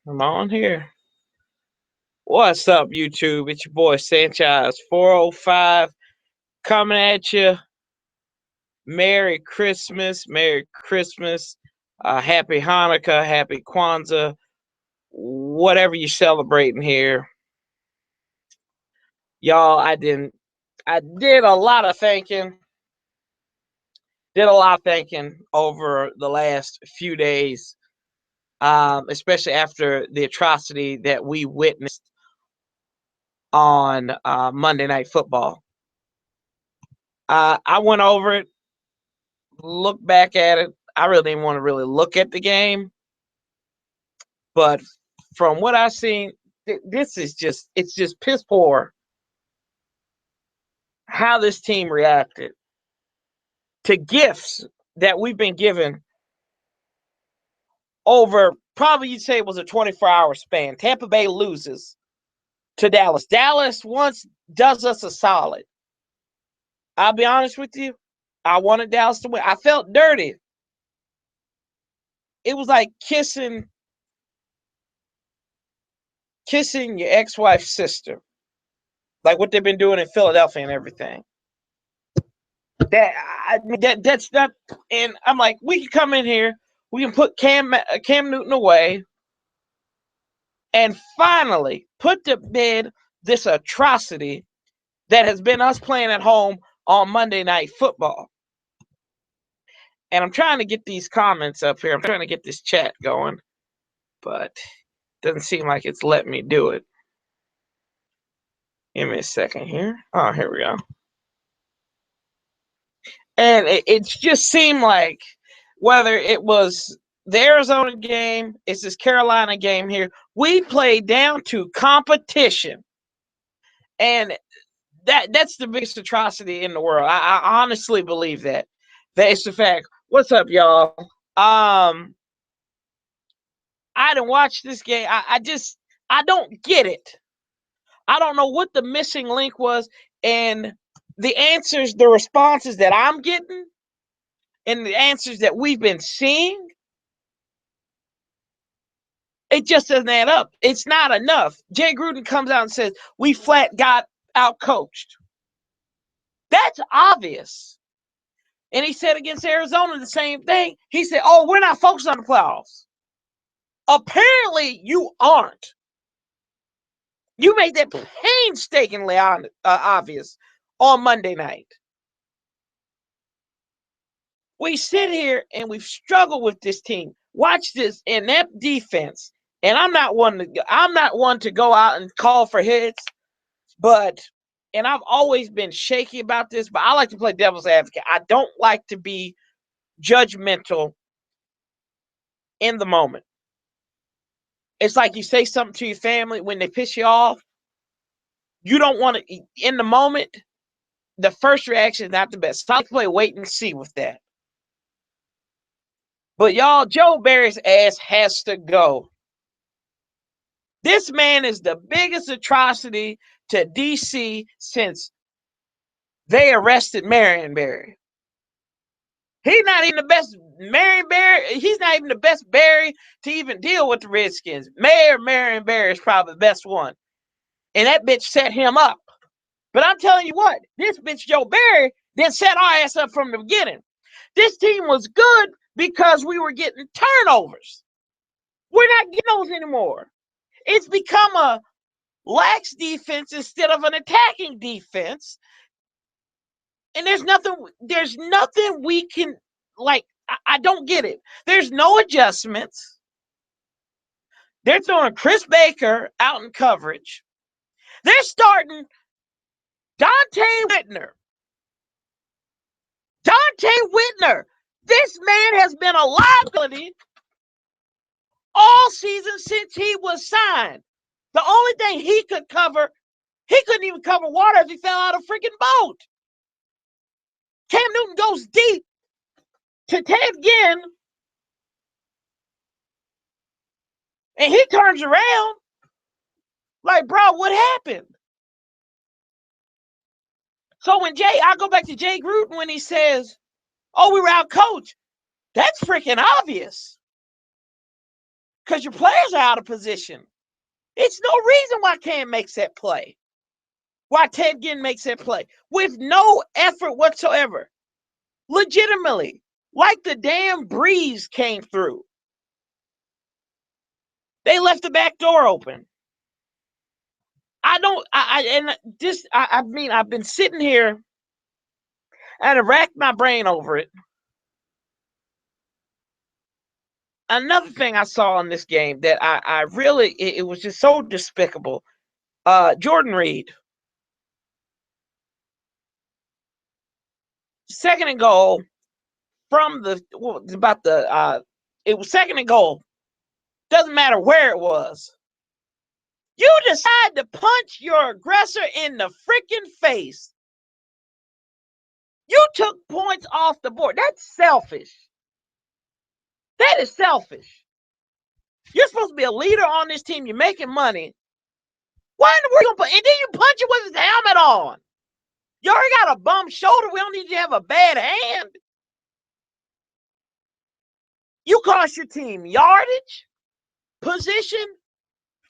I'm on here. What's up, YouTube? It's your boy Sanchez 405 coming at you. Merry Christmas. Merry Christmas. Happy Hanukkah. Happy Kwanzaa. Whatever you're celebrating here. Y'all, I did a lot of thinking. Did a lot of thinking over the last few days, especially after the atrocity that we witnessed on Monday Night Football. I went over it, looked back at it. I really didn't want to really look at the game, but from what I've seen, it's just piss poor how this team reacted to gifts that we've been given over probably you'd say it was a 24-hour span. Tampa Bay loses to Dallas. Dallas once does us a solid. I'll be honest with you. I wanted Dallas to win. I felt dirty. It was like kissing your ex-wife's sister, like what they've been doing in Philadelphia and everything. That's not. And I'm like, we can come in here, we can put Cam Newton away, and finally put to bed this atrocity that has been us playing at home on Monday Night Football. And I'm trying to get these comments up here. I'm trying to get this chat going, but it doesn't seem like it's letting me do it. Give me a second here. Oh, here we go. And it just seemed like whether it was the Arizona game, it's this Carolina game here, we played down to competition. And that's the biggest atrocity in the world. I honestly believe that. That is the fact. What's up, y'all? I didn't watch this game. I don't get it. I don't know what the missing link was. And the answers, the responses that I'm getting, and the answers that we've been seeing, it just doesn't add up. It's not enough. Jay Gruden comes out and says, we flat got out-coached. That's obvious. And he said against Arizona the same thing. He said, oh, we're not focused on the playoffs. Apparently, you aren't. You made that painstakingly obvious on Monday night. We sit here and we've struggled with this team. Watch this inept defense. And I'm not one to go out and call for hits, and I've always been shaky about this, but I like to play devil's advocate. I don't like to be judgmental in the moment. It's like you say something to your family when they piss you off. You don't want to, in the moment, the first reaction is not the best. So I like to play wait and see with that. But y'all, Joe Barry's ass has to go. This man is the biggest atrocity to DC since they arrested Marion Barry. He's not even the best Marion Barry. He's not even the best Barry to even deal with the Redskins. Mayor Marion Barry is probably the best one. And that bitch set him up. But I'm telling you what, this bitch Joe Barry didn't set our ass up from the beginning. This team was good because we were getting turnovers. We're not getting those anymore. It's become a lax defense instead of an attacking defense. And there's nothing we can, like, I don't get it. There's no adjustments. They're throwing Chris Baker out in coverage. They're starting Dante Whitner. This man has been a liability all season since he was signed. The only thing he could cover, he couldn't even cover water if he fell out of a freaking boat. Cam Newton goes deep to Ted Ginn, and he turns around like, bro, what happened? So when I go back to Jay Gruden when he says, oh, we were out coached, that's freaking obvious. because your players are out of position. It's no reason why Cam makes that play. Why Ted Ginn makes that play with no effort whatsoever. Legitimately, like the damn breeze came through. They left the back door open. I've been sitting here and I racked my brain over it. Another thing I saw in this game that I really, it was just so despicable. Jordan Reed. Second and goal from it was second and goal. Doesn't matter where it was. You decide to punch your aggressor in the freaking face. You took points off the board. That's selfish. That is selfish. You're supposed to be a leader on this team. You're making money. Why in the world you gonna and then you punch it with his helmet on? You already got a bum shoulder. We don't need you to have a bad hand. You cost your team yardage, position,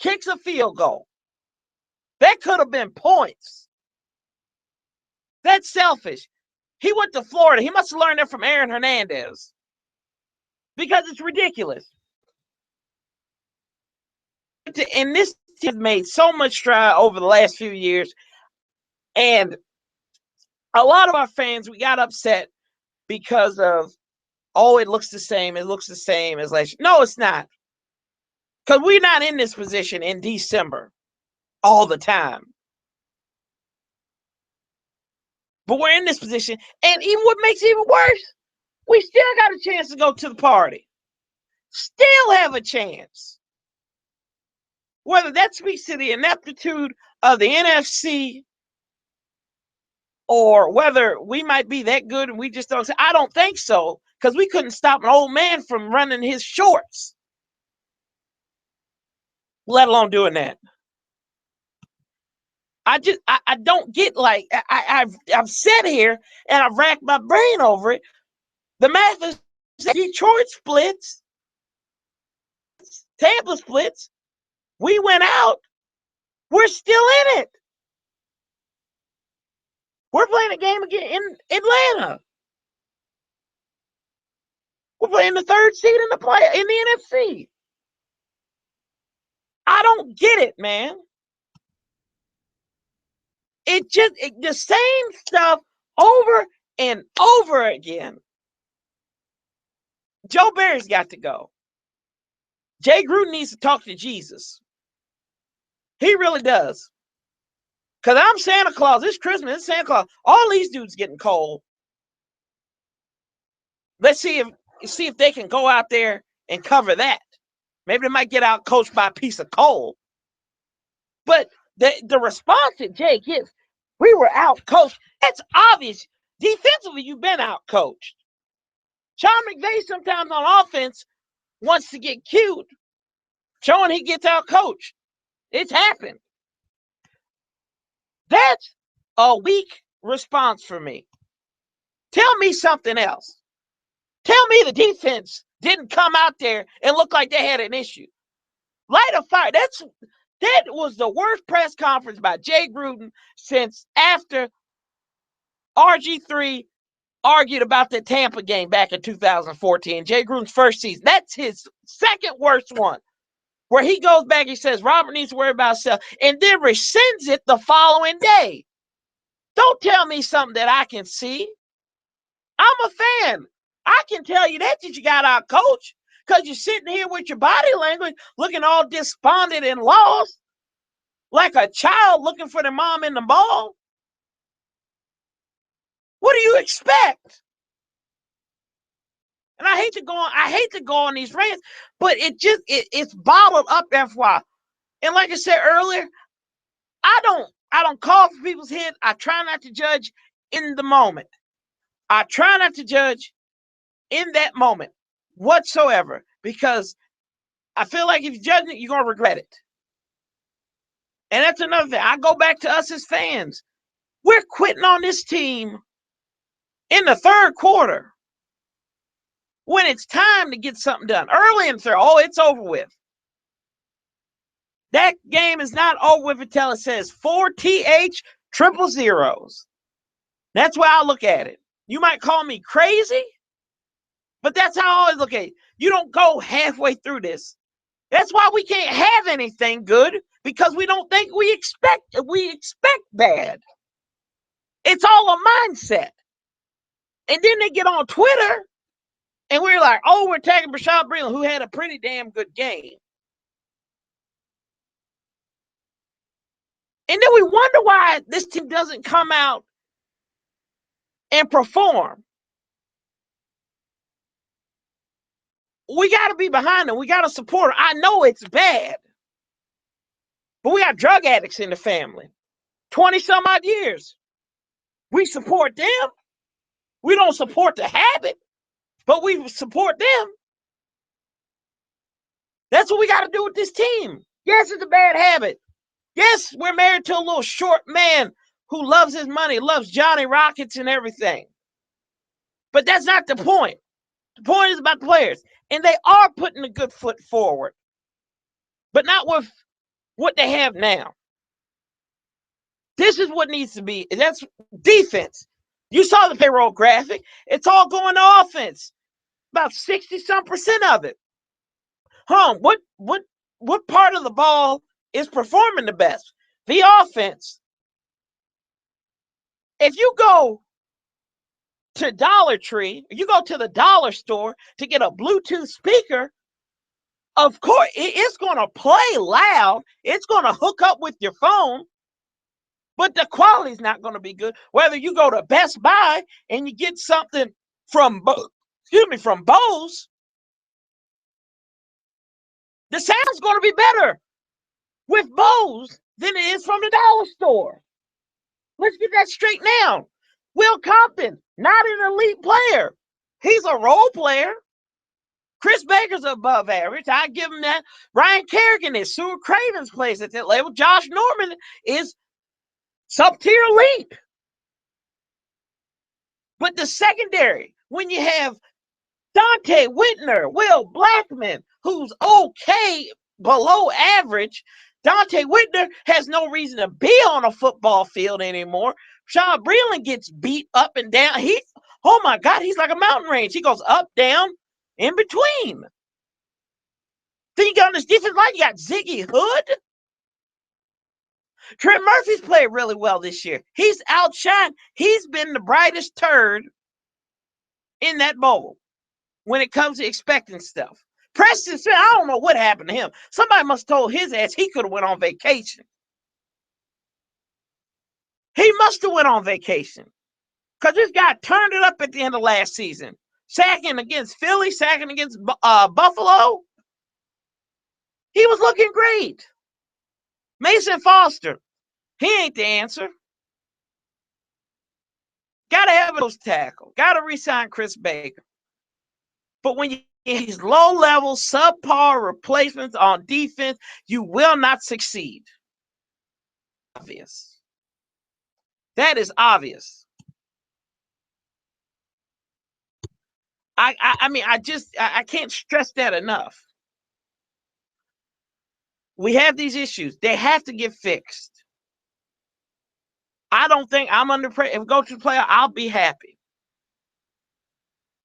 kicks a field goal. That could have been points. That's selfish. He went to Florida. He must have learned that from Aaron Hernandez. Because it's ridiculous. And this team has made so much stride over the last few years. And a lot of our fans, we got upset because of, oh, it looks the same. It looks the same as last year. No, it's not. Because we're not in this position in December all the time. But we're in this position. And even what makes it even worse, we still got a chance to go to the party. Still have a chance. Whether that speaks to the ineptitude of the NFC or whether we might be that good and we just don't. I don't think so, because we couldn't stop an old man from running his shorts, let alone doing that. I don't get, like, I've sat here and I've racked my brain over it. The math is Detroit splits, Tampa splits. We went out. We're still in it. We're playing a game again in Atlanta. We're playing the third seed in the NFC. I don't get it, man. The same stuff over and over again. Joe Barry's got to go. Jay Gruden needs to talk to Jesus. He really does. Because I'm Santa Claus. It's Christmas. It's Santa Claus. All these dudes getting cold. Let's see if they can go out there and cover that. Maybe they might get out coached by a piece of coal. But the response that Jay gives, we were out coached. That's obvious. Defensively, you've been out coached. Sean McVay sometimes on offense wants to get cute, showing he gets out coached. It's happened. That's a weak response for me. Tell me something else. Tell me the defense didn't come out there and look like they had an issue. Light a fire. That was the worst press conference by Jay Gruden since after RG3 argued about the Tampa game back in 2014. Jay Gruden's first season. That's his second worst one, where he goes back and says Robert needs to worry about himself and then rescinds it the following day. Don't tell me something that I can see. I'm a fan. I can tell you that you got out coach, because you're sitting here with your body language looking all despondent and lost, like a child looking for their mom in the mall. What do you expect? And I hate to go on these rants, but it's bottled up after a while. And like I said earlier, I don't call for people's head. I try not to judge in the moment. I try not to judge in that moment whatsoever, because I feel like if you judge it, you're going to regret it. And that's another thing. I go back to us as fans. We're quitting on this team in the third quarter when it's time to get something done. Early in the third, it's over with. That game is not over with until it says 4TH triple zeros. That's why I look at it. You might call me crazy, but that's how I always look at it. You don't go halfway through this. That's why we can't have anything good, because we don't think we expect bad. It's all a mindset. And then they get on Twitter and we're like, oh, we're tagging Bashaud Breeland, who had a pretty damn good game. And then we wonder why this team doesn't come out and perform. We got to be behind them. We got to support them. I know it's bad, but we got drug addicts in the family. 20 some odd years. We support them. We don't support the habit, but we support them. That's what we got to do with this team. Yes, it's a bad habit. Yes, we're married to a little short man who loves his money, loves Johnny Rockets and everything. But that's not the point. The point is about the players. And they are putting a good foot forward, but not with what they have now. This is what needs to be. That's defense. You saw the payroll graphic. It's all going to offense. About 60-some% of it. What part of the ball is performing the best? The offense. If you go to Dollar Tree, you go to the dollar store to get a Bluetooth speaker, of course, it's going to play loud. It's going to hook up with your phone, but the quality's not going to be good. Whether you go to Best Buy and you get something from Bose, the sound's going to be better with Bose than it is from the dollar store. Let's get that straight now. Will Compton, not an elite player. He's a role player. Chris Baker's above average. I give him that. Ryan Kerrigan is. Stuart Craven's plays at that level. Josh Norman is sub-tier elite. But the secondary, when you have Dante Whitner, Will Blackman, who's okay, below average, Dante Whitner has no reason to be on a football field anymore. Bashaud Breeland gets beat up and down. Oh my God, he's like a mountain range. He goes up, down, in between. Then you got on this defense line, you got Ziggy Hood. Trent Murphy's played really well this year. He's outshined. He's been the brightest turd in that bowl when it comes to expecting stuff. Preston Smith, I don't know what happened to him. Somebody must have told his ass he could have went on vacation. He must have went on vacation, because this guy turned it up at the end of last season. Sacking against Philly, sacking against Buffalo. He was looking great. Mason Foster, he ain't the answer. Got to have those tackle. Got to re-sign Chris Baker. But when you get these low-level, subpar replacements on defense, you will not succeed. Obvious. That is obvious. I can't stress that enough. We have these issues. They have to get fixed. I don't think I'm under pressure. If we go to the playoff, I'll be happy.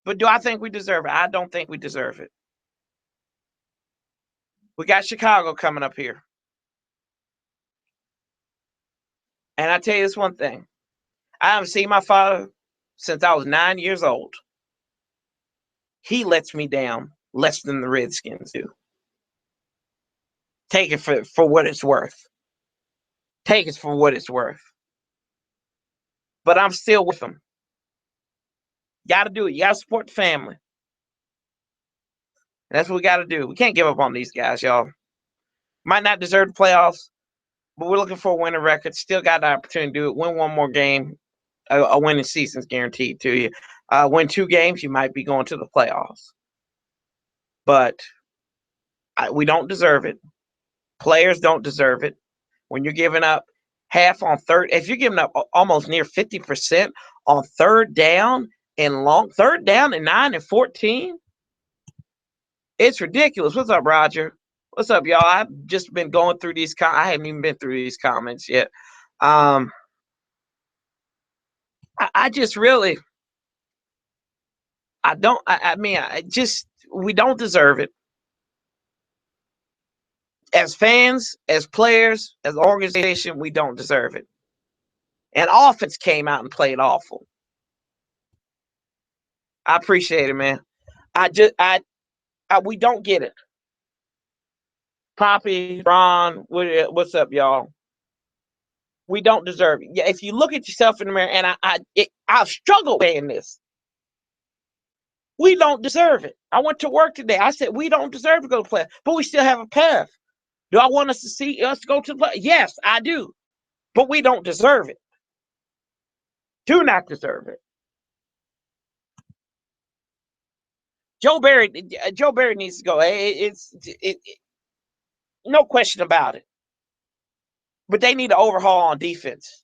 But do I think we deserve it? I don't think we deserve it. We got Chicago coming up here. And I tell you this one thing. I haven't seen my father since I was 9 years old. He lets me down less than the Redskins do. Take it for what it's worth. Take it for what it's worth. But I'm still with them. Got to do it. You got to support the family. And that's what we got to do. We can't give up on these guys, y'all. Might not deserve the playoffs, but we're looking for a winning record. Still got the opportunity to do it. Win one more game. A winning season's guaranteed to you. Win 2 games, you might be going to the playoffs. But we don't deserve it. Players don't deserve it. When you're giving up half on third, if you're giving up almost near 50% on third down and 9 and 14, it's ridiculous. What's up, Roger? What's up, y'all? I've just been going through these. I haven't even been through these comments yet. I just really, I don't. I mean, I just we don't deserve it as fans, as players, as an organization. We don't deserve it. And offense came out and played awful. I appreciate it, man. We don't get it. Poppy, Ron, what's up, y'all? We don't deserve it. Yeah, if you look at yourself in the mirror, and I've struggled saying this. We don't deserve it. I went to work today. I said we don't deserve to go to play, but we still have a path. Do I want us to see us go to the play? Yes, I do. But we don't deserve it. Do not deserve it. Joe Barry needs to go. It's no question about it. But they need to overhaul on defense.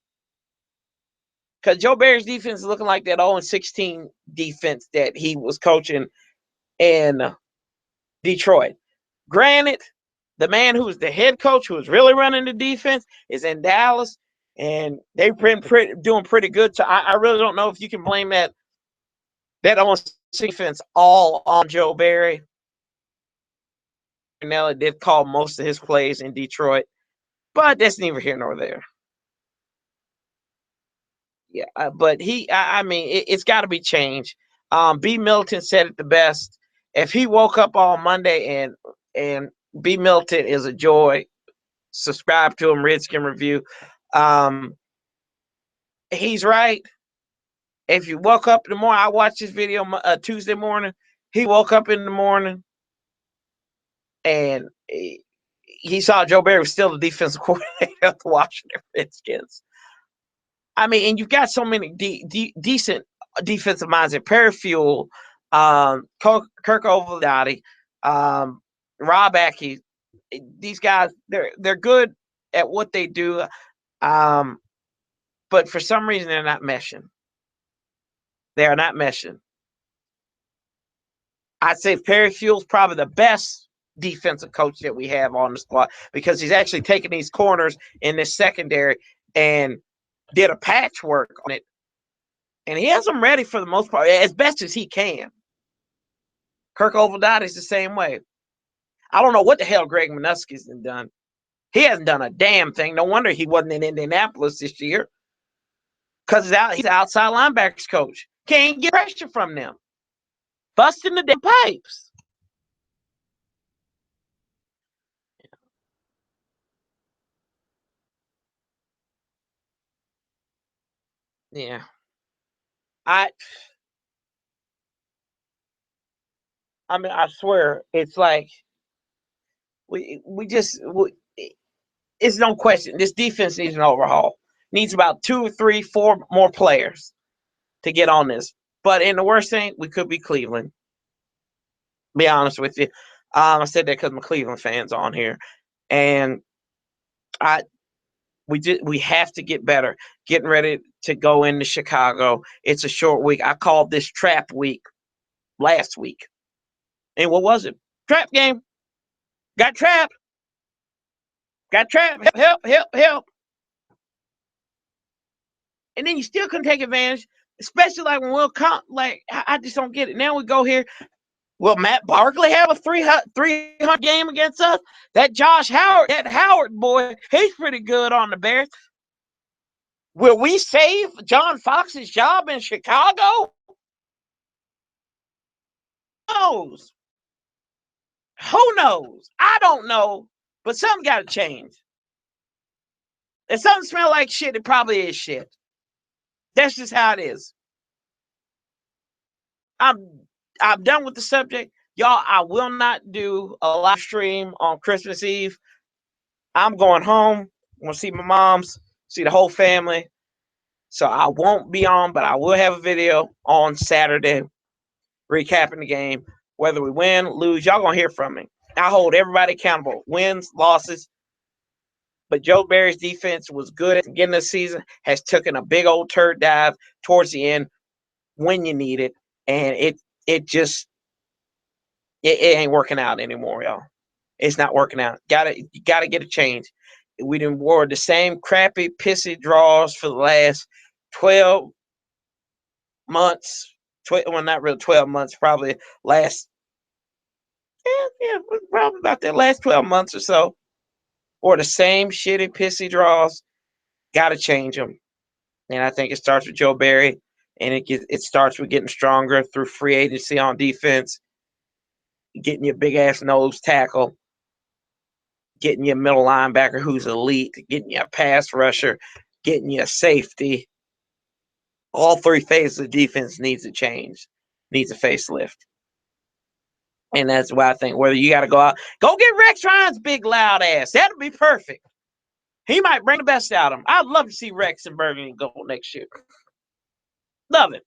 Because Joe Barry's defense is looking like that 0-16 defense that he was coaching in Detroit. Granted, the man who's the head coach, who is really running the defense, is in Dallas, and they've been doing pretty good. So I really don't know if you can blame that on defense all on Joe Barry. Nelly did call most of his plays in Detroit, but that's neither here nor there. Yeah, but I mean, it's got to be changed. B. Milton said it the best. If he woke up on Monday and B. Milton is a joy, subscribe to him, Redskin Review. He's right. If you woke up in the morning, I watched this video Tuesday morning. He woke up in the morning and he saw Joe Barry was still the defensive coordinator of the Washington Redskins. I mean, and you've got so many decent defensive minds at Parafuel, Kirk Overdotti, Rob Ackey. These guys, they're good at what they do, but for some reason they're not meshing. They are not meshing. I'd say Parafuel's probably the best defensive coach that we have on the squad because he's actually taking these corners in this secondary and did a patchwork on it. And he has them ready for the most part, as best as he can. Kirk Overdotti is the same way. I don't know what the hell Greg Minuski's done. He hasn't done a damn thing. No wonder he wasn't in Indianapolis this year. Because he's an outside linebackers coach. Can't get pressure from them. Busting the damn pipes. Yeah. I mean, I swear, it's like it's no question. This defense needs an overhaul. Needs about 2 or 3, 4 more players to get on this. But in the worst thing, we could be Cleveland. Be honest with you. I said that because my Cleveland fans on here, and we have to get better. Getting ready to go into Chicago. It's a short week. I called this trap week last week, and what was it? Trap game. Got trapped. Got trapped. Help. And then you still couldn't take advantage, especially like when Will Comp. Like I just don't get it. Now we go here. Will Matt Barkley have a 300 game against us? That Howard boy, he's pretty good on the Bears. Will we save John Fox's job in Chicago? Who knows? Who knows? I don't know, but something got to change. If something smells like shit, it probably is shit. That's just how it is. I'm done with the subject. Y'all, I will not do a live stream on Christmas Eve. I'm going home. I'm going to see my moms, see the whole family. So I won't be on, but I will have a video on Saturday recapping the game. Whether we win, lose, y'all going to hear from me. I hold everybody accountable. Wins, losses. But Joe Barry's defense was good at the beginning of the season, has taken a big old turd dive towards the end when you need it. And it ain't working out anymore, y'all. It's not working out. You gotta get a change. We done wore the same crappy, pissy draws for the last 12 months. Well, not really 12 months, probably last, probably about the last 12 months or so. Or the same shitty, pissy draws. Gotta change them. And I think it starts with Joe Barry, and it starts with getting stronger through free agency on defense, getting your big ass nose tackle, getting your middle linebacker who's elite, getting you a pass rusher, getting you a safety. All three phases of defense needs to change, needs a facelift. And that's why I think whether you got to go out, go get Rex Ryan's big loud ass. That'll be perfect. He might bring the best out of him. I'd love to see Rex and Burgundy go next year. Love it.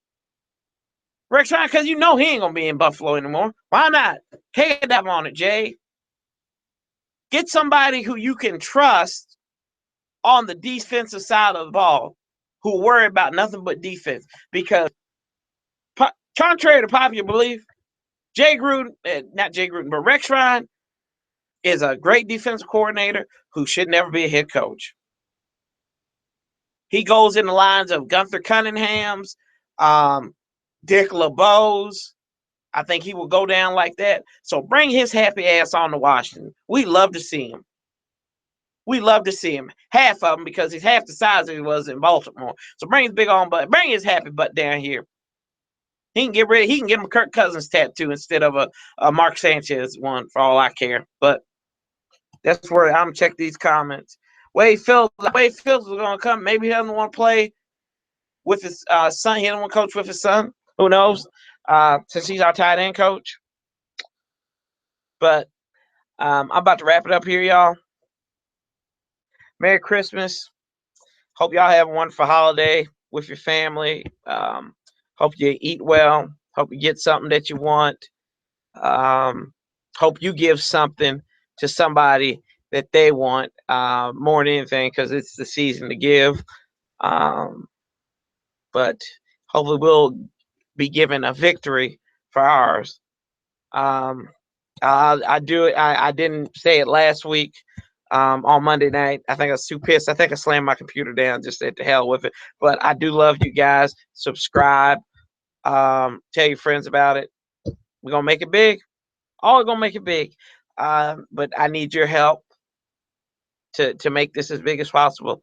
Rex Ryan, because you know he ain't going to be in Buffalo anymore. Why not? Take a dab on it, Jay. Get somebody who you can trust on the defensive side of the ball who worry about nothing but defense. Because contrary to popular belief, not Jay Gruden, but Rex Ryan is a great defensive coordinator who should never be a head coach. He goes in the lines of Gunther Cunningham's, Dick LeBeau's. I think he will go down like that. So bring his happy ass on to Washington. We love to see him. We love to see him. Half of him, because he's half the size he was in Baltimore. So bring his big on butt. Bring his happy butt down here. He can get him a Kirk Cousins tattoo instead of a Mark Sanchez one, for all I care. But that's where I'm check these comments. Wade Phillips is going to come. Maybe he doesn't want to play with his son. He doesn't want to coach with his son. Who knows? Since he's our tight end coach. But I'm about to wrap it up here, y'all. Merry Christmas. Hope y'all have a wonderful holiday with your family. Hope you eat well. Hope you get something that you want. Hope you give something to somebody that they want more than anything, because it's the season to give. But hopefully we'll be given a victory for ours. I didn't say it last week on Monday night. I think I was too pissed. I think I slammed my computer down, just said to hell with it. But I do love you guys. Subscribe. Tell your friends about it. We're going to make it big. All going to make it big. But I need your help to make this as big as possible.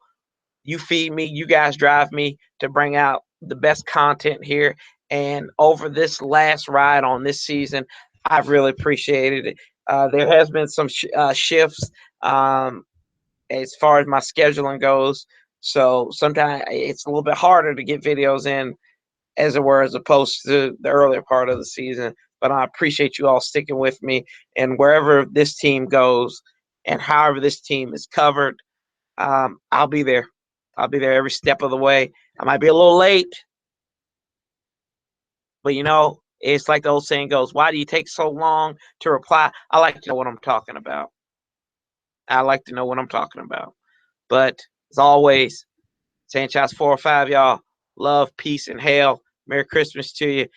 You feed me. You guys drive me to bring out the best content here. And over this last ride on this season, I've really appreciated it. There has been some shifts as far as my scheduling goes. So sometimes it's a little bit harder to get videos in, as it were, as opposed to the earlier part of the season. But I appreciate you all sticking with me. And wherever this team goes and however this team is covered, I'll be there. I'll be there every step of the way. I might be a little late, but it's like the old saying goes, why do you take so long to reply? I like to know what I'm talking about. But as always, Sanchez 405, y'all. Love, peace, and hail. Merry Christmas to you.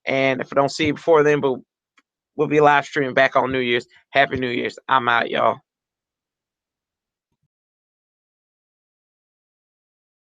And if I don't see you before then, but we'll be live streaming back on New Year's. Happy New Year's. I'm out, y'all.